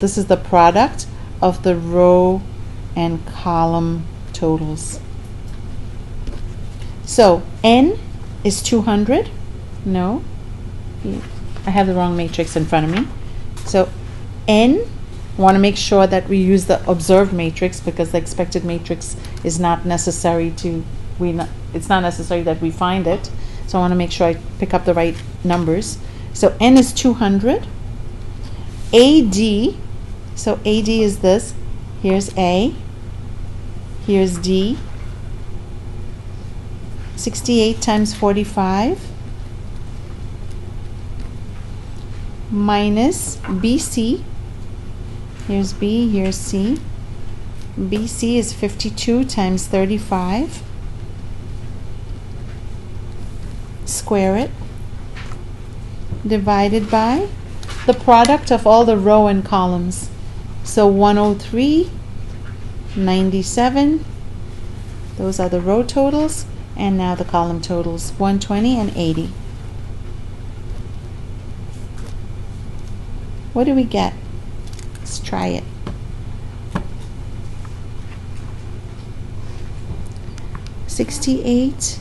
This is the product of the row and column totals. So n is 200. No, I have the wrong matrix in front of me. So n, want to make sure that we use the observed matrix because the expected matrix is not necessary to, it's not necessary that we find it. So I want to make sure I pick up the right numbers. So n is 200. AD, so AD is this. Here's A, here's D. 68 times 45 minus BC. Here's B, here's C. BC is 52 times 35. Square it. Divided by the product of all the row and columns. So 103, 97, those are the row totals, and now the column totals, 120 and 80. What do we get? Let's try it. $68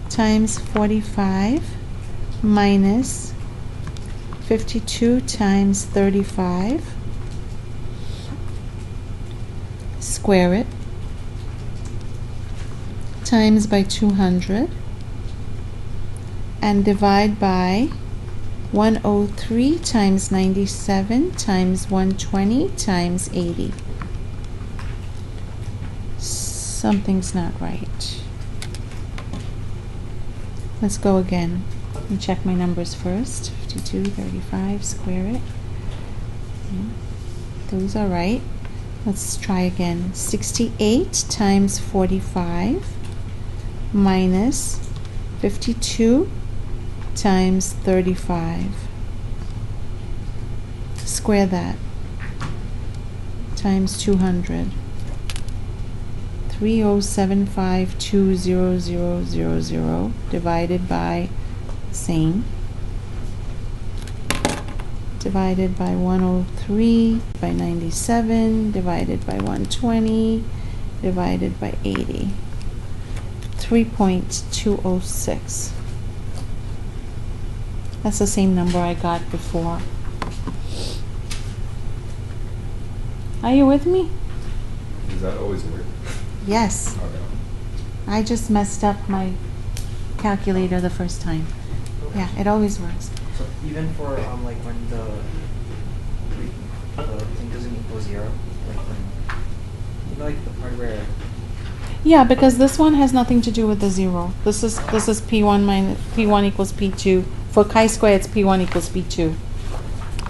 times 45 minus 52 times 35. Square it. Times by 200. And divide by 103 times 97 times 120 times 80. Something's not right. Let's go again. Let me check my numbers first. 52, 35, square it. Those are right. Let's try again. 68 times 45 minus 52 times 35. Square that. Times 200. 30752000 divided by same. Divided by 103 by 97 divided by 120 divided by 80. 3.206. That's the same number I got before. Are you with me? Does that always work? Yes. Okay. I just messed up my calculator the first time. Yeah, it always works. So even for like when the thing doesn't equal 0, like when like the part where Yeah, because this one has nothing to do with the 0. This is P1 minus P1 equals P2. For chi-square, it's P1 equals P2.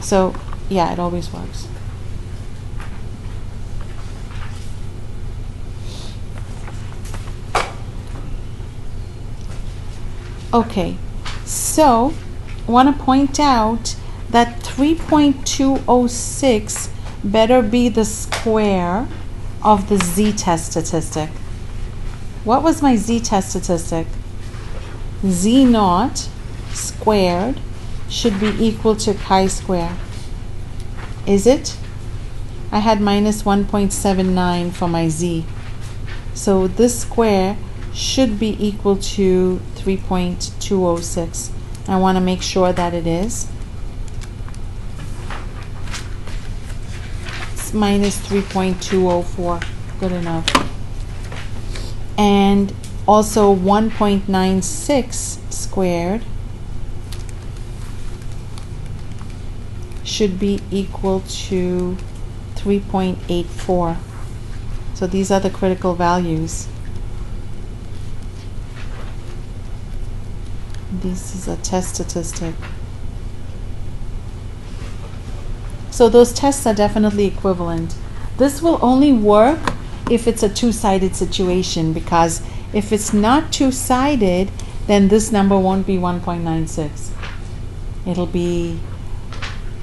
So yeah, it always works. Okay, so I want to point out that 3.206 better be the square of the z-test statistic. What was my z-test statistic? Z0 squared should be equal to chi-square. Is it? I had minus 1.79 for my z. So this square should be equal to 3.206. I want to make sure that it is. It's minus 3.204. Good enough. And also 1.96 squared should be equal to 3.84. So these are the critical values. This is a test statistic. So those tests are definitely equivalent. This will only work if it's a two-sided situation, because if it's not two-sided, then this number won't be 1.96. It'll be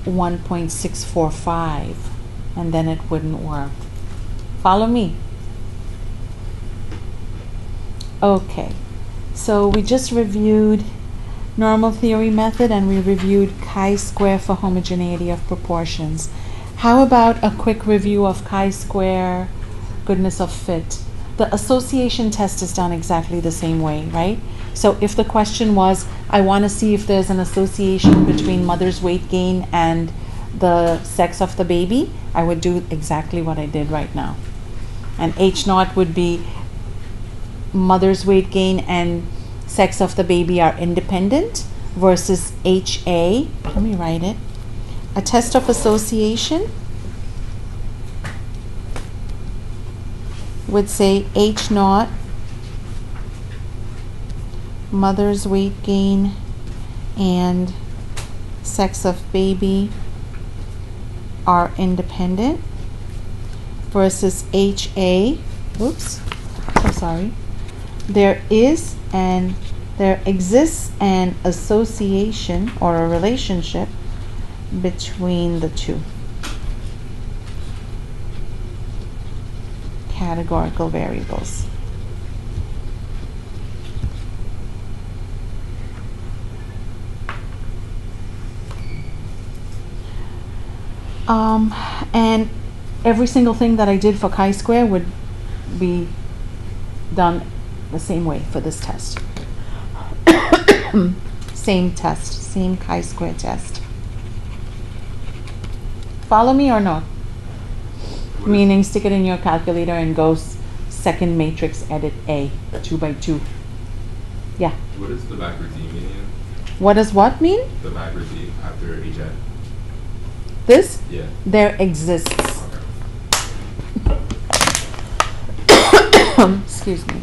1.645, and then it wouldn't work. Follow me? Okay, so we just reviewed normal theory method, and we reviewed chi-square for homogeneity of proportions. How about a quick review of chi-square, goodness of fit? The association test is done exactly the same way, right? So if the question was, I want to see if there's an association between mother's weight gain and the sex of the baby, I would do exactly what I did right now. And H naught would be mother's weight gain and sex of the baby are independent versus HA, let me write it. A test of association would say H naught, mother's weight gain and sex of baby are independent versus HA, oops, so sorry. There exists an association or a relationship between the two categorical variables. And every single thing that I did for chi-square would be done the same way for this test. Same test, same chi-square test. Follow me or not? Meaning stick it in your calculator and go second matrix edit A, 2 by 2. Yeah. What does the backward D mean again? What does what mean? The backward D after HA? This? Yeah. There exists. Okay. Excuse me.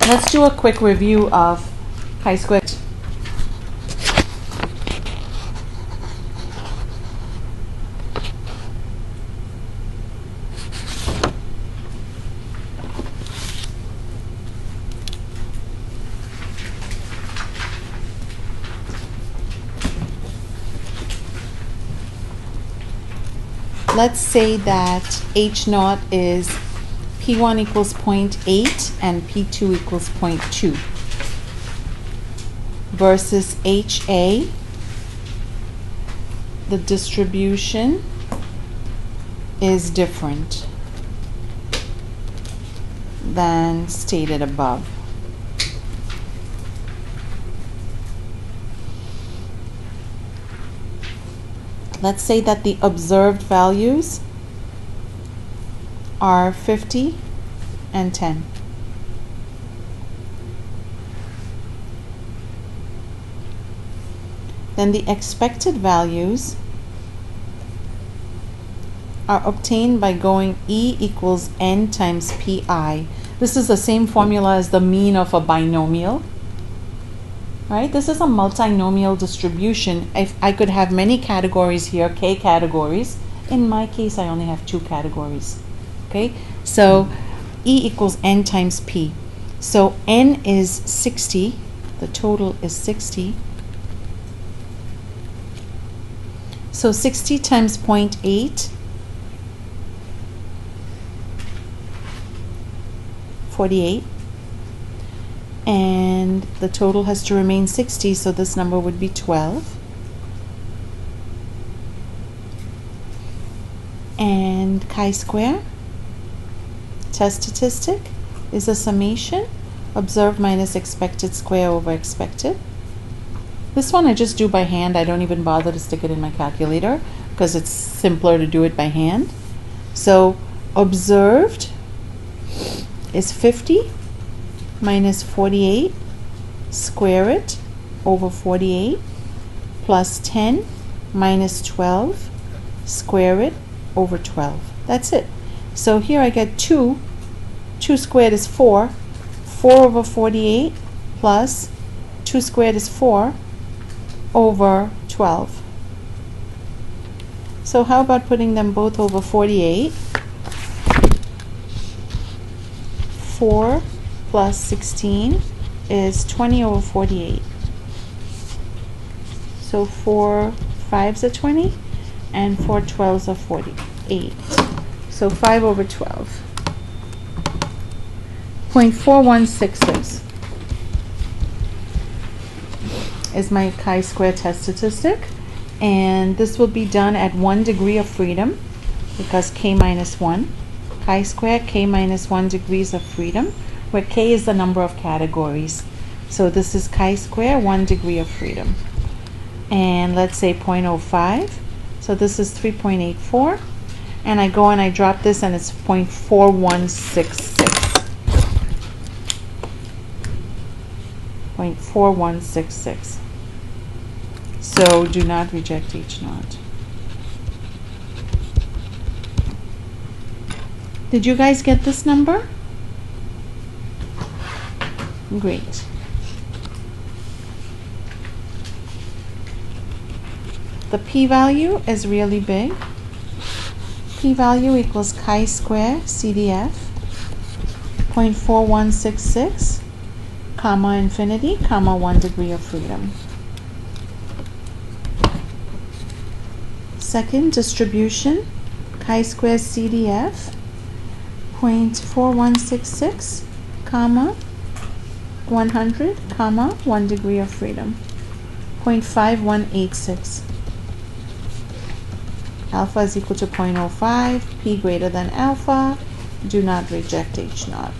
Let's do a quick review of chi-square. Let's say that H naught is P1 equals 0.8 and P2 equals 0.2 versus HA, the distribution is different than stated above. Let's say that the observed values are 50 and 10. Then the expected values are obtained by going E equals N times PI. This is the same formula as the mean of a binomial. Right? This is a multinomial distribution. If I could have many categories here, K categories. In my case, I only have 2 categories. Okay? So E equals N times P. So N is 60. The total is 60. So 60 times 0.8, 48. And the total has to remain 60, so this number would be 12. And chi-square, test statistic, is a summation, observed minus expected square over expected. This one I just do by hand. I don't even bother to stick it in my calculator because it's simpler to do it by hand. So observed is 50 minus 48, square it over 48, plus 10 minus 12, square it over 12. That's it. So here I get 2. 2 squared is 4. 4 over 48 plus 2 squared is 4 over 12. So how about putting them both over 48? 4 plus 16 is 20 over 48. So 4 5s are 20 and 4 12s are 48. So 5 over 12. 0.416. is my chi-square test statistic, and this will be done at 1 degree of freedom because k minus 1. Chi-square k minus 1 degrees of freedom, where k is the number of categories. So this is chi-square 1 degree of freedom. And let's say 0.05. So this is 3.84. And I go and I drop this and it's 0.4166. 0.4166. So do not reject H naught. Did you guys get this number? Great. The p-value is really big. P-value equals chi-square CDF 0.4166, comma infinity, comma 1 degree of freedom. Second distribution, chi-square CDF 0.4166, comma 100, comma 1 degree of freedom, 0.5186. Alpha is equal to 0.05, p greater than alpha. Do not reject H naught.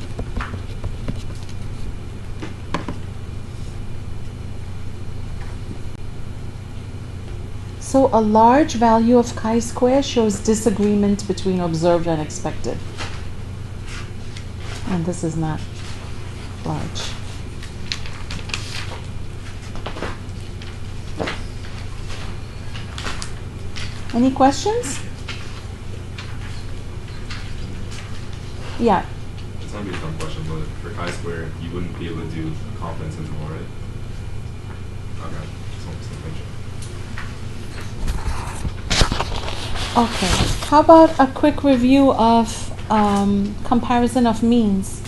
So a large value of chi-square shows disagreement between observed and expected. And this is not large. Any questions? Yeah. It's not gonna be a dumb question, but for chi-square, you wouldn't be able to do confidence interval, right? Okay. Okay. How about a quick review of comparison of means?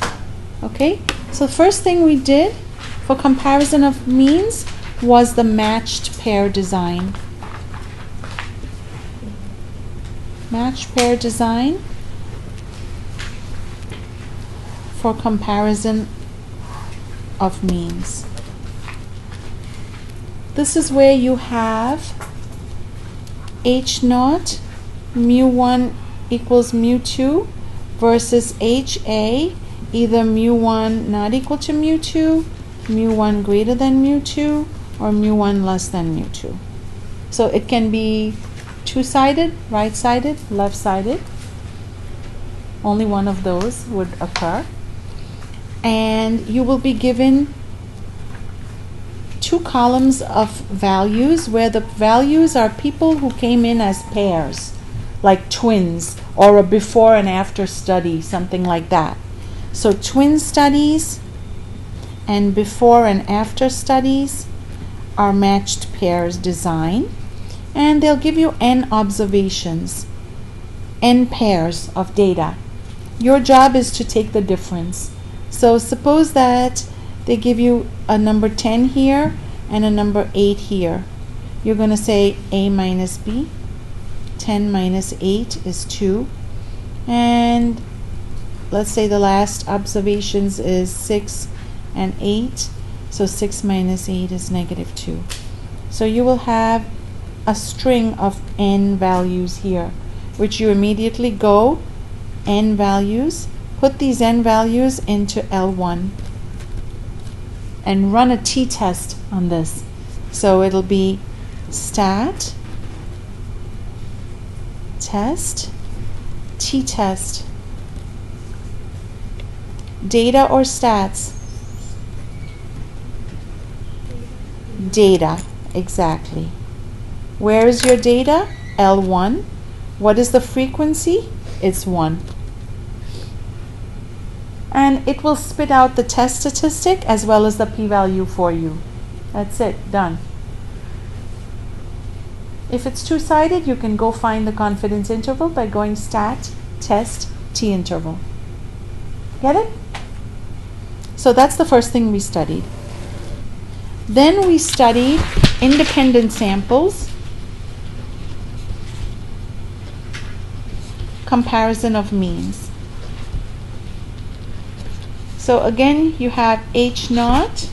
Okay. So first thing we did for comparison of means was the matched pair design. Matched pair design for comparison of means. This is where you have H naught mu 1 equals mu 2 versus HA, either mu 1 not equal to mu 2, mu 1 greater than mu 2, or mu 1 less than mu 2. So it can be two-sided, right-sided, left-sided. Only one of those would occur. And you will be given two columns of values where the values are people who came in as pairs, like twins, or a before and after study, something like that. So twin studies and before and after studies are matched pairs design. And they'll give you n observations, n pairs of data. Your job is to take the difference. So suppose that they give you a number 10 here and a number 8 here. You're going to say A minus B. 10 minus 8 is 2. And let's say the last observations is 6 and 8. So 6 minus 8 is negative 2. So you will have a string of n values here, which you immediately go n values, put these n values into L1 and run a t-test on this. So it'll be stat, test, t-test, data or stats? Data, exactly. Where is your data? L1. What is the frequency? It's 1. And it will spit out the test statistic as well as the p-value for you. That's it, done. If it's two-sided, you can go find the confidence interval by going stat, test, t-interval. Get it? So that's the first thing we studied. Then we studied independent samples, comparison of means. So again, you have H naught